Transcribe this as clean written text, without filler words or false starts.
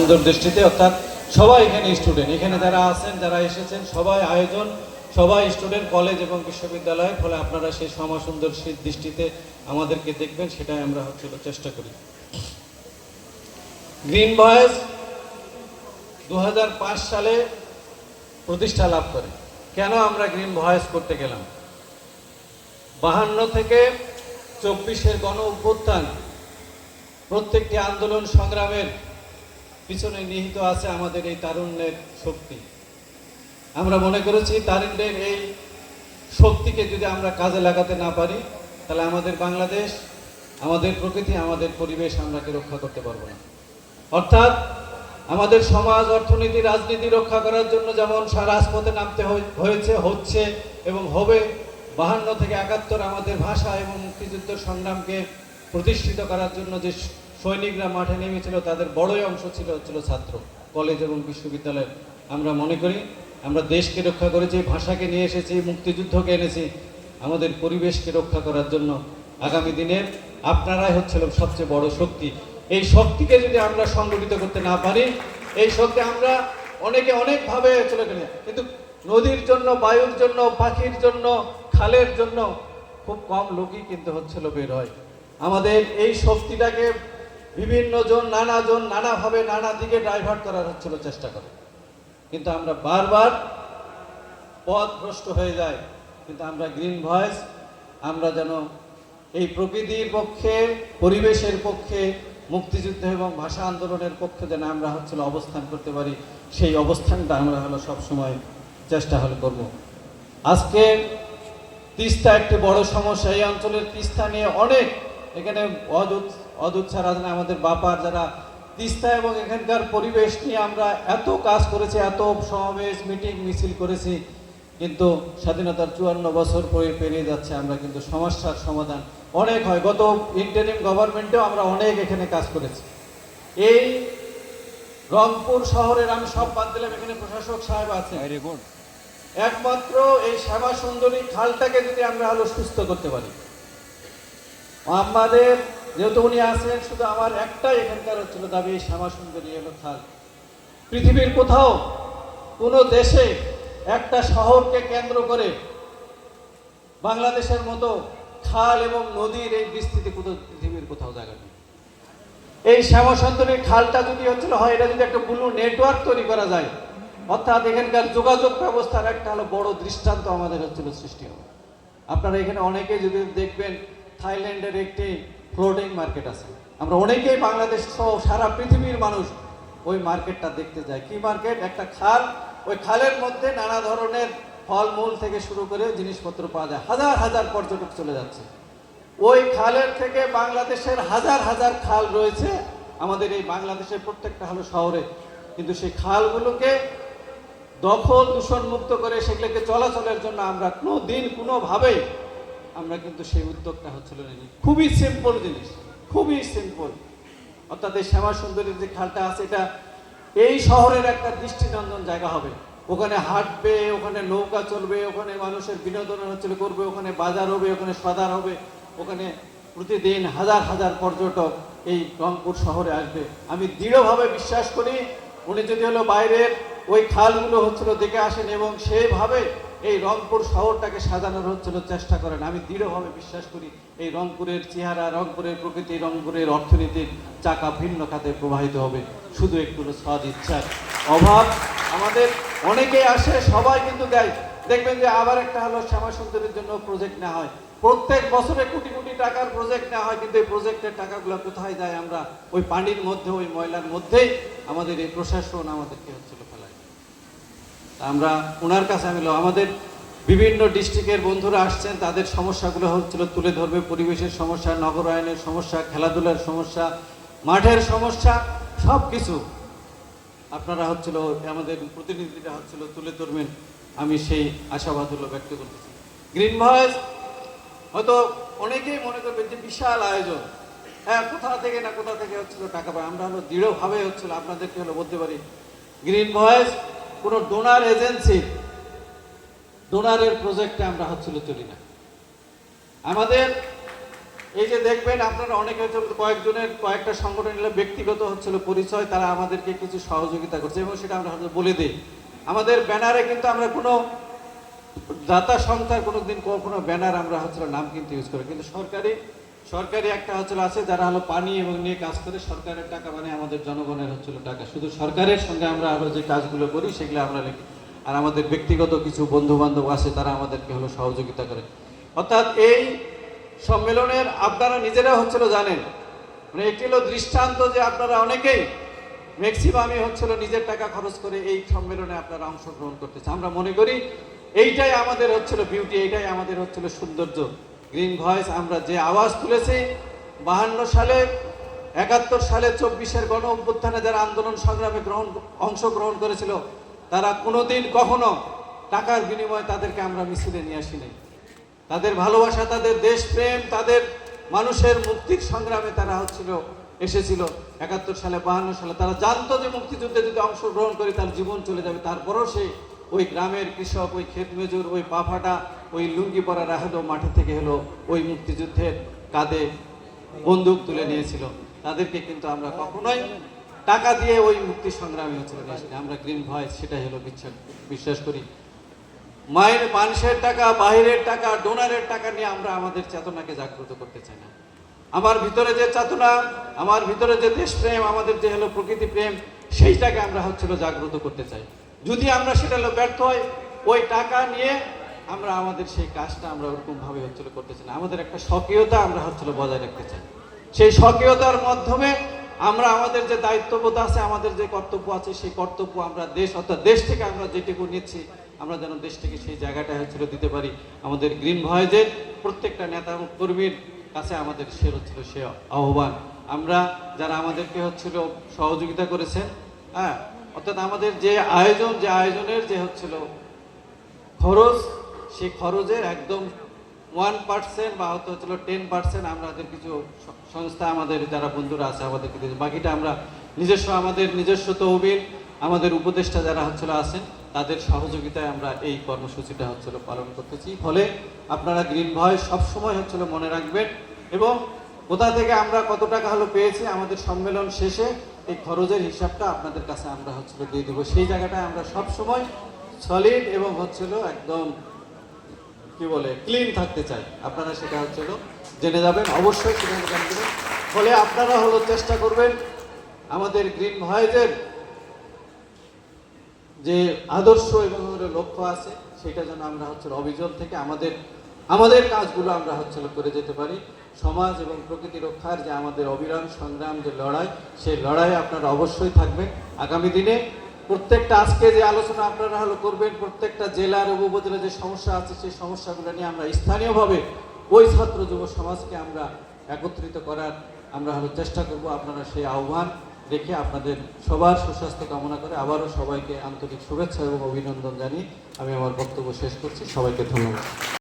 সুন্দর দৃষ্টিতে, অর্থাৎ সবাই এখানে স্টুডেন্ট, এখানে যারা আছেন যারা এসেছেন সবাই আয়োজন, সবাই স্টুডেন্ট কলেজ এবং বিশ্ববিদ্যালয়ের, ফলে আপনারা সেই সমাসুন্দর দৃষ্টিতে আমাদেরকে দেখবেন, সেটাই আমরা চেষ্টা করি। গ্রিন ভয়েস 2005 সালে প্রতিষ্ঠা লাভ করে। কেন আমরা গ্রিন ভয়েস করতে গেলাম? 52 থেকে 24-এর গণ অভ্যুত্থান, প্রত্যেকটি আন্দোলন সংগ্রামের পিছনে নিহিত আছে আমাদের এই তারুণ্যের শক্তি। আমরা মনে করেছি তারুণ্যের এই শক্তিকে যদি আমরা কাজে লাগাতে না পারি, তাহলে আমাদের বাংলাদেশ, আমাদের প্রকৃতি, আমাদের পরিবেশ আমরা রক্ষা করতে পারবো না। অর্থাৎ আমাদের সমাজ, অর্থনীতি, রাজনীতি রক্ষা করার জন্য যেমন রাজপথে নামতে হয়েছে, হচ্ছে এবং হবে। 52 থেকে 71 আমাদের ভাষা এবং মুক্তিযুদ্ধের সংগ্রামকে প্রতিষ্ঠিত করার জন্য যে সৈনিকরা মাঠে নেমেছিল, তাদের বড়ই অংশ ছিল ছাত্র, কলেজ এবং বিশ্ববিদ্যালয়। আমরা মনে করি আমরা দেশকে রক্ষা করেছি, ভাষাকে নিয়ে এসেছি, মুক্তিযুদ্ধকে এনেছি আমাদের পরিবেশকে রক্ষা করার জন্য। আগামী দিনের আপনারাই সবচেয়ে বড় শক্তি। এই শক্তিকে যদি আমরা সংগঠিত করতে না পারি, এই শক্তি আমরা অনেকে অনেকভাবে চলে গেলে, কিন্তু নদীর জন্য, বায়ুর জন্য, পাখির জন্য, খালের জন্য খুব কম লোকই কিন্তু বের হয়। আমাদের এই শক্তিটাকে বিভিন্ন জন নানাভাবে নানা দিকে ডাইভার্ট করার চেষ্টা করে, কিন্তু আমরা বারবার পথভ্রষ্ট হয়ে যাই। কিন্তু আমরা গ্রিন ভয়েস, আমরা যেন এই প্রকৃতির পক্ষে, পরিবেশের পক্ষে, মুক্তিযুদ্ধ এবং ভাষা আন্দোলনের পক্ষে যেন আমরা অবস্থান করতে পারি, সেই অবস্থানটা আমরা সবসময় চেষ্টা করব। আজকে তিস্তা একটি বড় সমস্যা। এই অঞ্চলের তিস্তা নিয়ে অনেক, এখানে অদূত ছাড়া আমাদের বাপার যারা তিস্তা এবং এখানকার পরিবেশ নিয়ে আমরা এত কাজ করেছি, এত সমাবেশ, মিটিং, মিছিল করেছি, কিন্তু স্বাধীনতার 54 বছর পেরিয়ে যাচ্ছে, আমরা কিন্তু সমস্যার সমাধান অনেক হয়। গত ইন্টারিম গভর্নমেন্টেও আমরা অনেক এখানে কাজ করেছি। এই রংপুর শহরের, আমি সব বাদ দিলাম, এখানে প্রশাসক সাহেব আছে, একমাত্র এই শ্যামা সুন্দরী খালটাকে যদি আমরা সুস্থ করতে পারি, আমাদের যেহেতু উনি আছেন, শুধু আমার একটাই এখানকার দাবি, এই শ্যামা সুন্দরী খাল। পৃথিবীর কোথাও কোনো দেশে একটা শহরকে কেন্দ্র করে বাংলাদেশের মতো খাল এবং নদীর এই বিস্তৃতি পৃথিবীর কোথাও জায়গা নেই। এই শ্যামা সুন্দরী খালটা যদি হয়, এটা যদি একটা ব্লু নেটওয়ার্ক তৈরি করা যায়, অর্থাৎ এখানকার যোগাযোগ ব্যবস্থার একটা বড় দৃষ্টান্ত আমাদের সৃষ্টি হবে। আপনারা এখানে অনেকে যদি দেখবেন, থাইল্যান্ডের একটি ফ্লোটিং মার্কেট আছে। আমরা অনেকেই বাংলাদেশ সহ সারা পৃথিবীর মানুষ ওই মার্কেটটা দেখতে যায়। কি মার্কেট? একটা খাল, ওই খালের মধ্যে নানা ধরনের ফলমূল থেকে শুরু করে জিনিসপত্র পাওয়া যায়। হাজার হাজার পর্যটক চলে যাচ্ছে ওই খালের থেকে। বাংলাদেশের হাজার হাজার খাল রয়েছে আমাদের এই বাংলাদেশের প্রত্যেকটা শহরে, কিন্তু সেই খালগুলোকে দখল, দূষণ মুক্ত করে সেগুলোকে চলাচলের জন্য আমরা কোনোভাবেই আমরা কিন্তু সেই উদ্যোগটা নেই। খুবই সিম্পল জিনিস, খুবই সিম্পল। অর্থাৎ এই শ্যামা সুন্দরীর যে খালটা আছে, এটা এই শহরের একটা দৃষ্টিনন্দন জায়গা হবে। ওখানে হাঁটবে, ওখানে নৌকা চলবে, ওখানে মানুষের বিনোদন করবে, ওখানে বাজার হবে, ওখানে সদার হবে, ওখানে প্রতিদিন হাজার হাজার পর্যটক এই রংপুর শহরে আসবে। আমি দৃঢ়ভাবে বিশ্বাস করি, উনি যদি বাইরের ওই খালগুলো দেখে আসেন এবং সেইভাবে এই রংপুর শহরটাকে সাজানোর চেষ্টা করেন, আমি দৃঢ়ভাবে বিশ্বাস করি এই রংপুরের চেহারা, রংপুরের প্রকৃতি, রংপুরের অর্থনীতির চাকা ভিন্ন খাতে প্রবাহিত হবে। শুধু একটু সৎ ইচ্ছার অভাব। আমাদের অনেকেই আসে, সবাই কিন্তু দেয়। দেখবেন যে আবার একটা শ্যামা সুন্দরীর জন্য প্রজেক্ট নেওয়া হয়, প্রত্যেক বছরে কোটি কোটি টাকার প্রজেক্ট নেওয়া হয়, কিন্তু এই প্রজেক্টের টাকাগুলো কোথায় যায়? আমরা ওই পানির মধ্যে, ওই ময়লার মধ্যেই আমাদের এই প্রশাসন আমাদেরকে ফেলায়। আমরা ওনার কাছে আমাদের বিভিন্ন ডিস্ট্রিক্টের বন্ধুরা আসছেন, তাদের সমস্যাগুলো তুলে ধরবে। পরিবেশের সমস্যা, নগরায়নের সমস্যা, খেলাধুলার সমস্যা, মাঠের সমস্যা, সব কিছু আপনারা আমাদের প্রতিনিধিরা তুলে ধরবেন। আমি সেই আশাবাদগুলো ব্যক্ত করতেছি। গ্রিন ভয়েস হয়তো অনেকেই মনে করবে যে বিশাল আয়োজন, হ্যাঁ, কোথা থেকে না কোথা থেকে টাকা পায়। আমরা দৃঢ়ভাবে আপনাদেরকে বলতে পারি, গ্রিন ভয়েস কোনো ডোনার এজেন্সি, ডোনারের প্রজেক্টে আমরা চলি না। আমাদের এই যে দেখবেন আপনারা অনেকে হচ্ছে কয়েকজনের কয়েকটা সংগঠন নিলে ব্যক্তিগত হচ্ছিল পরিচয়, তারা আমাদেরকে কিছু সহযোগিতা করছে এবং সেটা আমরা হয়তো বলে দিই। আমাদের ব্যানারে কিন্তু আমরা কোনো দাতা সংস্থার কোনোদিন কোনো ব্যানার আমরা হচ্ছিল নাম কিন্তু ইউজ করি, কিন্তু সরকারি একটা হচ্ছিল আছে যারা হলো পানি এবং নিয়ে কাজ করে, সরকারের টাকা মানে আমাদের জনগণের হচ্ছিল টাকা, শুধু সরকারের সঙ্গে আমরা আরো যে কাজগুলো করি সেগুলো আমরা লিখি। আর আমাদের ব্যক্তিগত কিছু বন্ধু বান্ধব আছে তারা আমাদেরকে হলো সহযোগিতা করে। অর্থাৎ এই সম্মেলনের আপনারা নিজেরা হচ্ছিল জানেন, মানে একটি হলো দৃষ্টান্ত যে আপনারা অনেকেই ম্যাক্সিমামই হচ্ছিল নিজের টাকা খরচ করে এই সম্মেলনে আপনারা অংশগ্রহণ করতেছে। আমরা মনে করি এইটাই আমাদের হচ্ছিল বিউটি, এইটাই আমাদের হচ্ছিল সৌন্দর্য। গ্রিন ভয়েস আমরা যে আওয়াজ তুলেছি 52 সালে, 71 সালে 24-এর গণ অভ্যুত্থানে যারা আন্দোলন সংগ্রামে অংশগ্রহণ করেছিল তারা কোনোদিন কখনো টাকার বিনিময়ে তাদেরকে আমরা মিছিলে নিয়ে আসিনি। তাদের ভালোবাসা, তাদের দেশপ্রেম, তাদের মানুষের মুক্তির সংগ্রামে তারা হচ্ছিল এসেছিল। 71 সালে 52 সালে তারা জানতো যে মুক্তিযুদ্ধে যদি অংশগ্রহণ করে তার জীবন চলে যাবে, তারপরও সে ওই গ্রামের কৃষক, ওই ক্ষেত মজুর, ওই পা ফাটা, ওই লুঙ্গি পরারা হলো মাঠে থেকে হলো ওই মুক্তিযুদ্ধের কাঁধে বন্দুক তুলে নিয়েছিল। তাদেরকে কিন্তু আমরা কখনোই টাকা দিয়ে ওই মুক্তি সংগ্রামী হচ্ছিল না। আমরা গ্রিন ভয়েস সেটাই হলো বিশ্বাস করি। মায়ের মানুষের টাকা, বাহিরের টাকা, ডোনারের টাকা নিয়ে আমরা আমাদের চেতনাকে জাগ্রত করতে চাই না। আমার ভিতরে যে চেতনা, আমার ভিতরে যে দেশপ্রেম, আমাদের যে হলো প্রকৃতি প্রেম, সেইটাকে আমরা হচ্ছিল জাগ্রত করতে চাই। যদি আমরা সেটা হলো ব্যর্থ হয়, ওই টাকা নিয়ে আমরা আমাদের সেই কাজটা আমরা ওরকম ভাবে হচ্ছিল করতে চাই না। আমাদের একটা স্বকীয়তা আমরা হচ্ছিল বজায় রাখতে চাই। সেই স্বকীয়তার মাধ্যমে আমরা আমাদের যে দায়িত্ববোধ আছে, আমাদের যে কর্তব্য আছে, সেই কর্তব্য আমরা দেশ অর্থাৎ দেশ থেকে আমরা যেটুকু নিচ্ছি আমরা যেন দেশ থেকে সেই জায়গাটা হচ্ছিল দিতে পারি। আমাদের গ্রিন ভয়েজের প্রত্যেকটা নেতা এবং কর্মীর কাছে আমাদের সে হচ্ছিল সে আহ্বান। আমরা যারা আমাদেরকে হচ্ছিল সহযোগিতা করেছেন, হ্যাঁ, অর্থাৎ আমাদের যে আয়োজনের যে হচ্ছিল খরচ, সেই খরচের একদম 1% বা হচ্ছিল 10% আমাদের কিছু সংস্থা, আমাদের যারা বন্ধুরা আছে আমাদেরকে দিয়েছে। বাকিটা আমরা আমাদের নিজস্ব তহবিল, আমাদের উপদেষ্টা যারা হচ্ছিল আছেন তাদের সহযোগিতায় আমরা এই কর্মসূচিটা হচ্ছিল পালন করতেছি। ফলে আপনারা গ্রিন ভয়েস সবসময় হচ্ছিল মনে রাখবেন এবং কোথা থেকে আমরা কত টাকা হলো পেয়েছি আমাদের সম্মেলন শেষে এই খরচের হিসাবটা আপনাদের কাছে আমরা হচ্ছিল দিয়ে দেবো। সেই জায়গাটায় আমরা সবসময় সলিড এবং হচ্ছিল একদম কি বলে ক্লিন থাকতে চাই। আপনারা সেটা হচ্ছিল জেনে যাবেন, অবশ্যই সেটা জানবেন। ফলে আপনারা হলো চেষ্টা করবেন আমাদের গ্রিন ভয়েজের যে আদর্শ এবং লক্ষ্য আছে সেটা যেন আমরা হচ্ছিল অবিচল থেকে আমাদের কাজগুলো আমরা হচ্ছিল করে যেতে পারি। সমাজ এবং প্রকৃতি রক্ষার যে আমাদের অবিরাম সংগ্রাম, যে লড়াই, সেই লড়াইয়ে আপনারা অবশ্যই থাকবেন। আগামী দিনে প্রত্যেকটা আজকে যে আলোচনা আপনারা হলো করবেন, প্রত্যেকটা জেলার উপজেলা যে সমস্যা আছে সেই সমস্যাগুলো নিয়ে আমরা স্থানীয়ভাবে ওই ছাত্র যুব সমাজকে আমরা একত্রিত করার আমরা হলো চেষ্টা করব। আপনারা সেই আহ্বান রেখে আপনাদের সবার সুস্বাস্থ্য কামনা করে আবারও সবাইকে আন্তরিক শুভেচ্ছা এবং অভিনন্দন জানিয়ে আমি আমার বক্তব্য শেষ করছি। সবাইকে ধন্যবাদ।